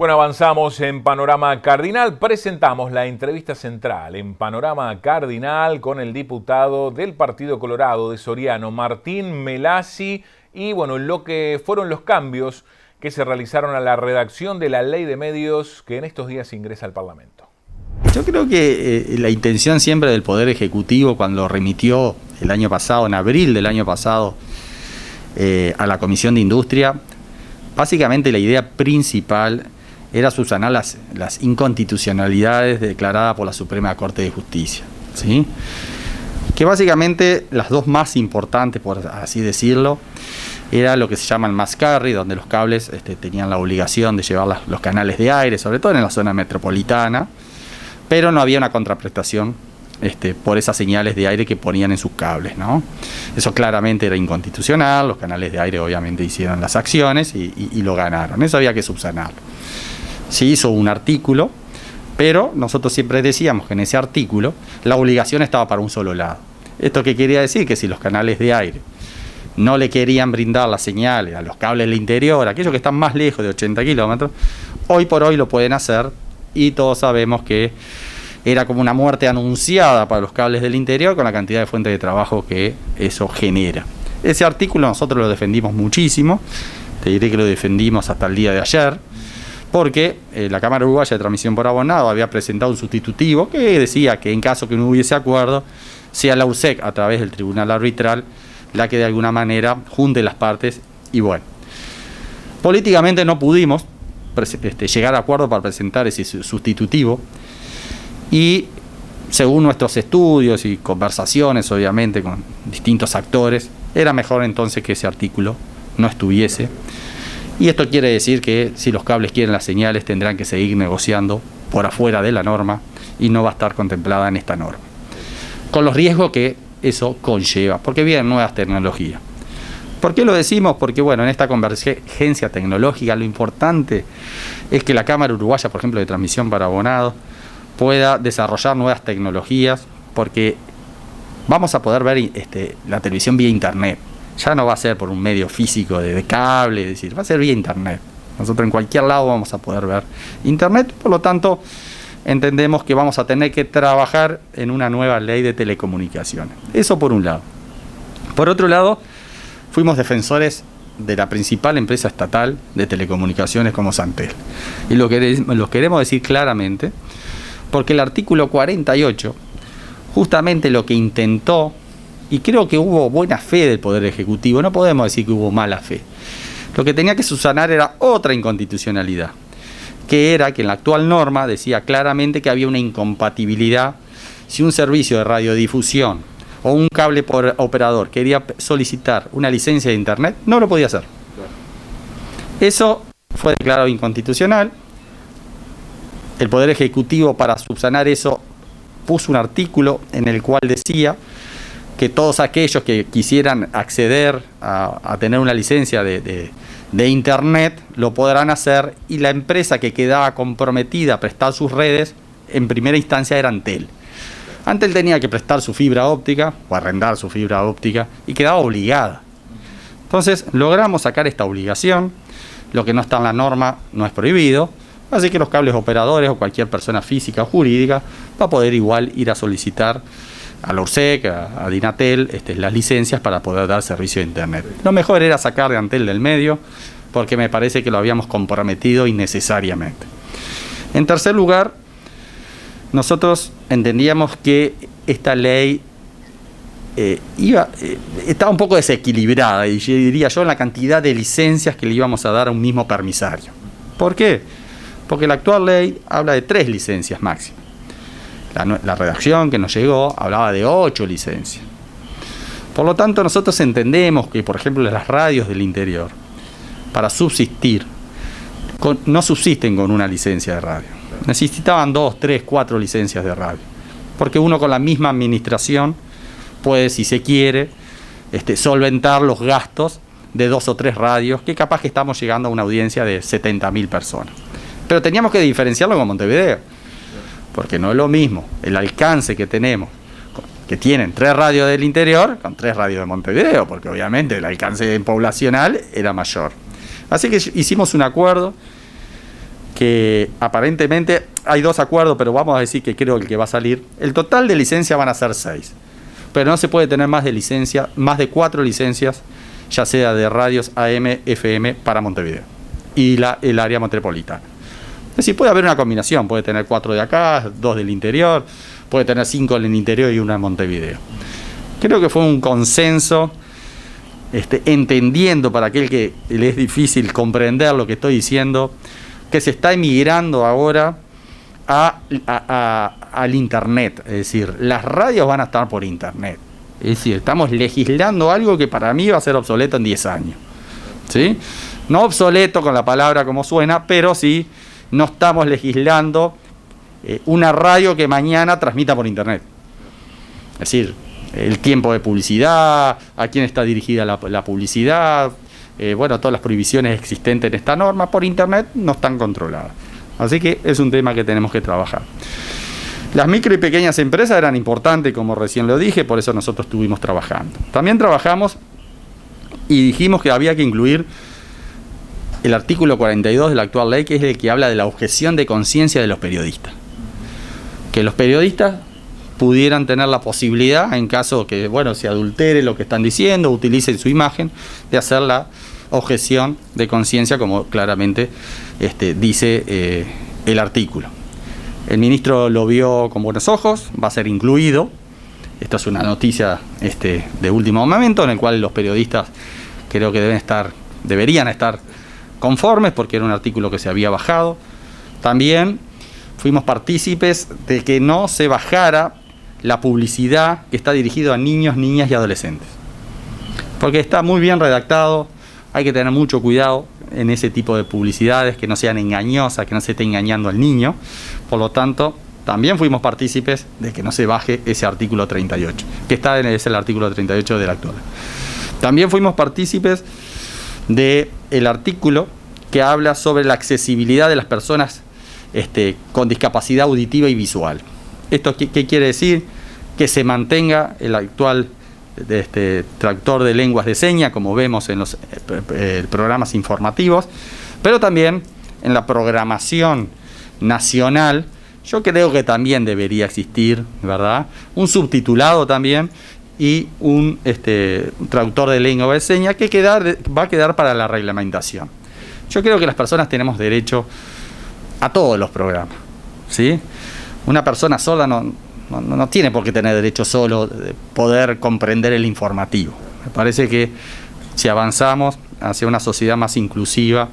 Bueno, avanzamos en Panorama Cardinal. Presentamos la entrevista central en Panorama Cardinal con el diputado del Partido Colorado de Soriano, Martín Melassi, y bueno, lo que fueron los cambios que se realizaron a la redacción de la Ley de Medios que en estos días ingresa al Parlamento. Yo creo que la intención siempre del Poder Ejecutivo, cuando remitió el año pasado, en abril del año pasado, a la Comisión de Industria, básicamente la idea principal era subsanar las inconstitucionalidades declaradas por la Suprema Corte de Justicia, ¿sí? Que básicamente las dos más importantes, por así decirlo, era lo que se llama el mass carry, donde los cables tenían la obligación de llevar los canales de aire, sobre todo en la zona metropolitana, pero no había una contraprestación por esas señales de aire que ponían en sus cables, ¿no? Eso claramente era inconstitucional. Los canales de aire obviamente hicieron las acciones y lo ganaron. Eso había que subsanarlo. Se hizo un artículo, pero nosotros siempre decíamos que en ese artículo la obligación estaba para un solo lado. ¿Esto qué quería decir? Que si los canales de aire no le querían brindar las señales a los cables del interior, aquellos que están más lejos de 80 kilómetros, hoy por hoy lo pueden hacer, y todos sabemos que era como una muerte anunciada para los cables del interior con la cantidad de fuentes de trabajo que eso genera. Ese artículo nosotros lo defendimos muchísimo, te diré que lo defendimos hasta el día de ayer, porque la Cámara Uruguaya de Transmisión por Abonado había presentado un sustitutivo que decía que en caso que no hubiese acuerdo, sea la USEC a través del Tribunal Arbitral la que de alguna manera junte las partes. Y bueno, políticamente no pudimos llegar a acuerdo para presentar ese sustitutivo, y según nuestros estudios y conversaciones obviamente con distintos actores, era mejor entonces que ese artículo no estuviese. Y esto quiere decir que si los cables quieren las señales, tendrán que seguir negociando por afuera de la norma y no va a estar contemplada en esta norma, con los riesgos que eso conlleva, porque vienen nuevas tecnologías. ¿Por qué lo decimos? Porque bueno, en esta convergencia tecnológica lo importante es que la Cámara Uruguaya, por ejemplo, de Transmisión por Abonado, pueda desarrollar nuevas tecnologías, porque vamos a poder ver la televisión vía internet. Ya no va a ser por un medio físico de cable, es decir, va a ser vía internet. Nosotros en cualquier lado vamos a poder ver internet, por lo tanto entendemos que vamos a tener que trabajar en una nueva ley de telecomunicaciones. Eso por un lado. Por otro lado, fuimos defensores de la principal empresa estatal de telecomunicaciones como Santel. Y lo queremos decir claramente, porque el artículo 48, justamente lo que intentó, y creo que hubo buena fe del Poder Ejecutivo, no podemos decir que hubo mala fe, lo que tenía que subsanar era otra inconstitucionalidad, que era que en la actual norma decía claramente que había una incompatibilidad si un servicio de radiodifusión o un cable por operador quería solicitar una licencia de internet, no lo podía hacer. Eso fue declarado inconstitucional. El Poder Ejecutivo, para subsanar eso, puso un artículo en el cual decía que todos aquellos que quisieran acceder a tener una licencia de internet lo podrán hacer, y la empresa que quedaba comprometida a prestar sus redes en primera instancia era Antel. Antel tenía que prestar su fibra óptica o arrendar su fibra óptica y quedaba obligada. Entonces logramos sacar esta obligación. Lo que no está en la norma no es prohibido, así que los cables operadores o cualquier persona física o jurídica va a poder igual ir a solicitar a la URSEC, a Dinatel, las licencias para poder dar servicio de internet. Lo mejor era sacar de Antel del medio, porque me parece que lo habíamos comprometido innecesariamente. En tercer lugar, nosotros entendíamos que esta ley estaba un poco desequilibrada, y diría yo, en la cantidad de licencias que le íbamos a dar a un mismo permisario. ¿Por qué? Porque la actual ley habla de 3 licencias máximas. La redacción que nos llegó hablaba de 8 licencias. Por lo tanto, nosotros entendemos que, por ejemplo, las radios del interior, para subsistir, no subsisten con una licencia de radio. Necesitaban 2, 3, 4 licencias de radio. Porque uno con la misma administración puede, si se quiere, solventar los gastos de 2 o 3 radios, que capaz que estamos llegando a una audiencia de 70.000 personas. Pero teníamos que diferenciarlo con Montevideo, porque no es lo mismo el alcance que tenemos, que tienen 3 radios del interior con 3 radios de Montevideo, porque obviamente el alcance poblacional era mayor. Así que hicimos un acuerdo que aparentemente hay 2 acuerdos, pero vamos a decir que creo que va a salir. El total de licencias van a ser 6, pero no se puede tener más de 4 licencias, ya sea de radios AM, FM para Montevideo y el área metropolitana. Es decir, puede haber una combinación, puede tener 4 de acá, 2 del interior, puede tener 5 en el interior y 1 en Montevideo. Creo que fue un consenso, entendiendo para aquel que le es difícil comprender lo que estoy diciendo, que se está emigrando ahora al Internet. Es decir, las radios van a estar por Internet. Es decir, estamos legislando algo que para mí va a ser obsoleto en 10 años. ¿Sí? No obsoleto con la palabra como suena, pero sí no estamos legislando una radio que mañana transmita por Internet. Es decir, el tiempo de publicidad, a quién está dirigida la publicidad, todas las prohibiciones existentes en esta norma por Internet no están controladas. Así que es un tema que tenemos que trabajar. Las micro y pequeñas empresas eran importantes, como recién lo dije, por eso nosotros estuvimos trabajando. También trabajamos y dijimos que había que incluir el artículo 42 de la actual ley, que es el que habla de la objeción de conciencia de los periodistas. Que los periodistas pudieran tener la posibilidad, en caso que se adultere lo que están diciendo, utilicen su imagen, de hacer la objeción de conciencia, como claramente dice el artículo. El ministro lo vio con buenos ojos, va a ser incluido. Esto es una noticia de último momento, en el cual los periodistas creo que deberían estar conformes, porque era un artículo que se había bajado. También fuimos partícipes de que no se bajara la publicidad que está dirigida a niños, niñas y adolescentes, porque está muy bien redactado. Hay que tener mucho cuidado en ese tipo de publicidades, que no sean engañosas, que no se esté engañando al niño. Por lo tanto, también fuimos partícipes de que no se baje ese artículo 38, que es el artículo 38 del actual. También fuimos partícipes del artículo que habla sobre la accesibilidad de las personas con discapacidad auditiva y visual. ¿Esto qué quiere decir? Que se mantenga el actual traductor de lenguas de señas, como vemos en los programas informativos, pero también en la programación nacional. Yo creo que también debería existir, ¿verdad?, un subtitulado también y un traductor de lengua de señas que va a quedar para la reglamentación. Yo creo que las personas tenemos derecho a todos los programas, ¿sí? Una persona sola no tiene por qué tener derecho solo de poder comprender el informativo. Me parece que si avanzamos hacia una sociedad más inclusiva,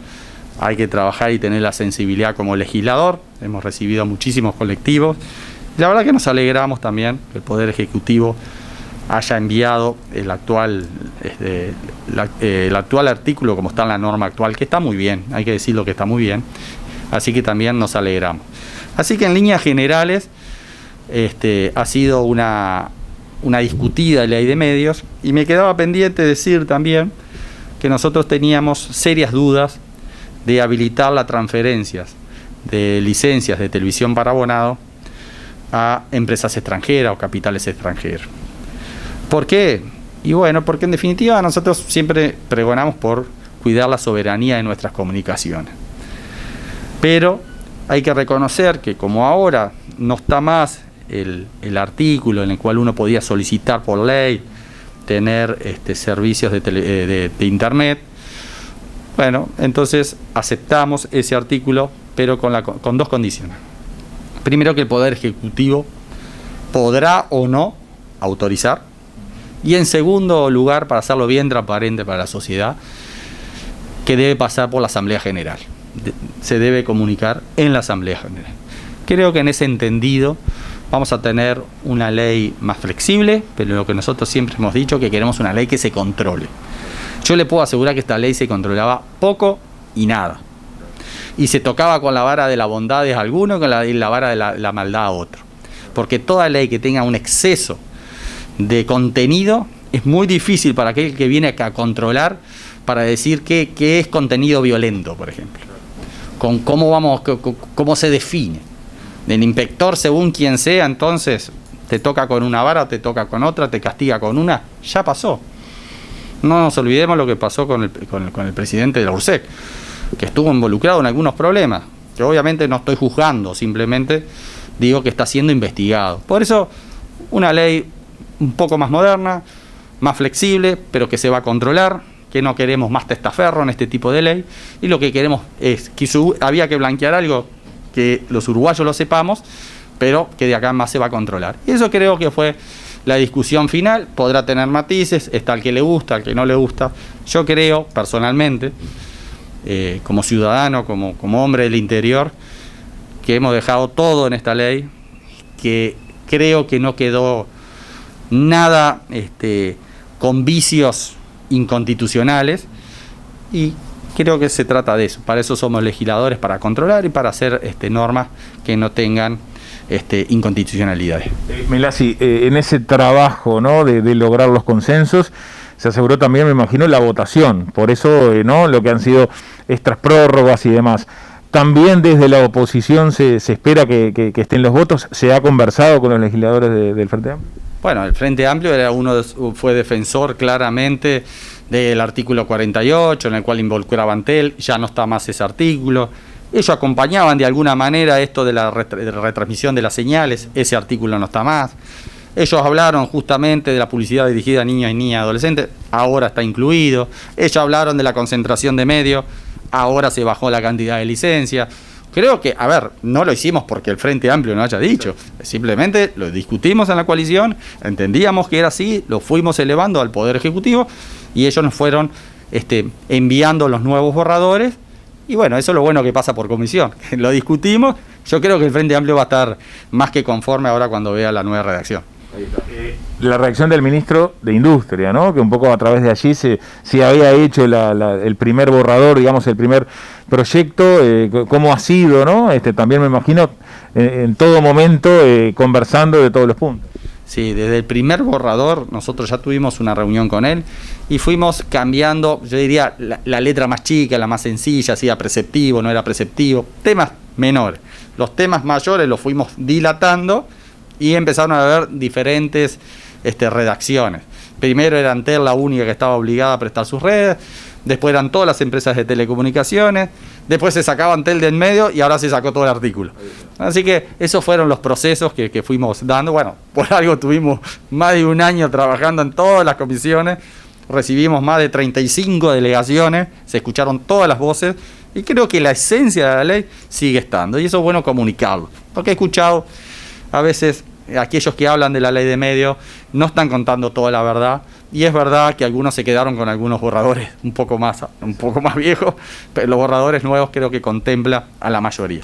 hay que trabajar y tener la sensibilidad como legislador. Hemos recibido muchísimos colectivos. La verdad que nos alegramos también que el Poder Ejecutivo haya enviado el actual artículo como está en la norma actual, que está muy bien, hay que decirlo que está muy bien. Así que también nos alegramos. Así que en líneas generales ha sido una discutida ley de medios, y me quedaba pendiente decir también que nosotros teníamos serias dudas de habilitar las transferencias de licencias de televisión para abonado a empresas extranjeras o capitales extranjeros. ¿Por qué? Y bueno, porque en definitiva nosotros siempre pregonamos por cuidar la soberanía de nuestras comunicaciones. Pero hay que reconocer que como ahora no está más el artículo en el cual uno podía solicitar por ley tener servicios de internet, bueno, entonces aceptamos ese artículo, pero con 2 condiciones. Primero, que el Poder Ejecutivo podrá o no autorizar, y en segundo lugar, para hacerlo bien transparente para la sociedad, que debe pasar por la Asamblea General. Se debe comunicar en la Asamblea General. Creo que en ese entendido vamos a tener una ley más flexible, pero lo que nosotros siempre hemos dicho, que queremos una ley que se controle. Yo le puedo asegurar que esta ley se controlaba poco y nada, y se tocaba con la vara de la bondad de alguno y con la vara de la maldad a otro, porque toda ley que tenga un exceso de contenido es muy difícil para aquel que viene acá a controlar, para decir que es contenido violento, por ejemplo, con cómo se define. El inspector, según quien sea, entonces te toca con una vara, te toca con otra, te castiga con una, ya pasó. No nos olvidemos lo que pasó con el presidente de la URSEC, que estuvo involucrado en algunos problemas. que obviamente no estoy juzgando, simplemente digo que está siendo investigado. Por eso, una ley un poco más moderna, más flexible, pero que se va a controlar, que no queremos más testaferro en este tipo de ley, y lo que queremos es que había que blanquear algo, que los uruguayos lo sepamos, pero que de acá en más se va a controlar. Y eso creo que fue la discusión final. Podrá tener matices, está al que le gusta, al que no le gusta. Yo creo, personalmente, como ciudadano, como hombre del interior, que hemos dejado todo en esta ley, que creo que no quedó nada con vicios inconstitucionales, y creo que se trata de eso. Para eso somos legisladores, para controlar y para hacer normas que no tengan inconstitucionalidades. Melassi, en ese trabajo, ¿no?, de lograr los consensos, se aseguró también, me imagino, la votación. Por eso, ¿no?, lo que han sido estas prórrogas y demás. También desde la oposición se espera que estén los votos. ¿Se ha conversado con los legisladores del Frente Amplio? Bueno, el Frente Amplio fue defensor claramente del artículo 48, en el cual involucraba Antel. Ya no está más ese artículo. Ellos acompañaban de alguna manera esto de la retransmisión de las señales. Ese artículo no está más. Ellos hablaron justamente de la publicidad dirigida a niños y niñas adolescentes. Ahora está incluido. Ellos hablaron de la concentración de medios. Ahora se bajó la cantidad de licencias. Creo que, no lo hicimos porque el Frente Amplio no haya dicho. Simplemente lo discutimos en la coalición, entendíamos que era así, lo fuimos elevando al Poder Ejecutivo y ellos nos fueron enviando los nuevos borradores. Y bueno, eso es lo bueno que pasa por comisión. Lo discutimos. Yo creo que el Frente Amplio va a estar más que conforme ahora cuando vea la nueva redacción. La reacción del ministro de Industria, ¿no?, que un poco a través de allí se había hecho el primer borrador, digamos, el primer proyecto, cómo ha sido, ¿no? También me imagino en todo momento conversando de todos los puntos. Sí, desde el primer borrador nosotros ya tuvimos una reunión con él y fuimos cambiando, yo diría, la letra más chica, la más sencilla, si era preceptivo, no era preceptivo, temas menores. Los temas mayores los fuimos dilatando y empezaron a haber diferentes redacciones. Primero era Antel la única que estaba obligada a prestar sus redes, después eran todas las empresas de telecomunicaciones, después se sacaba Antel del medio y ahora se sacó todo el artículo. Así que esos fueron los procesos que fuimos dando. Bueno, por algo tuvimos más de un año trabajando en todas las comisiones, recibimos más de 35 delegaciones, se escucharon todas las voces y creo que la esencia de la ley sigue estando y eso es bueno comunicarlo, porque he escuchado a veces aquellos que hablan de la ley de medios no están contando toda la verdad, y es verdad que algunos se quedaron con algunos borradores un poco más viejos, pero los borradores nuevos creo que contempla a la mayoría.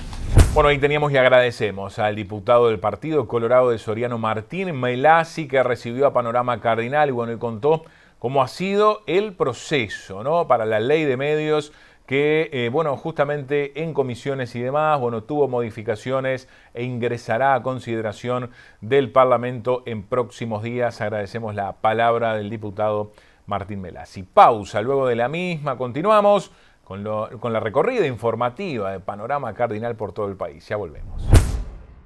Bueno, ahí teníamos y agradecemos al diputado del Partido Colorado de Soriano, Martín Melassi, que recibió a Panorama Cardinal y bueno, y contó cómo ha sido el proceso, ¿no?, para la ley de medios, que, bueno, justamente en comisiones y demás, bueno, tuvo modificaciones e ingresará a consideración del Parlamento en próximos días. Agradecemos la palabra del diputado Martín Melassi. Pausa, luego de la misma continuamos con la recorrida informativa de Panorama Cardinal por todo el país. Ya volvemos.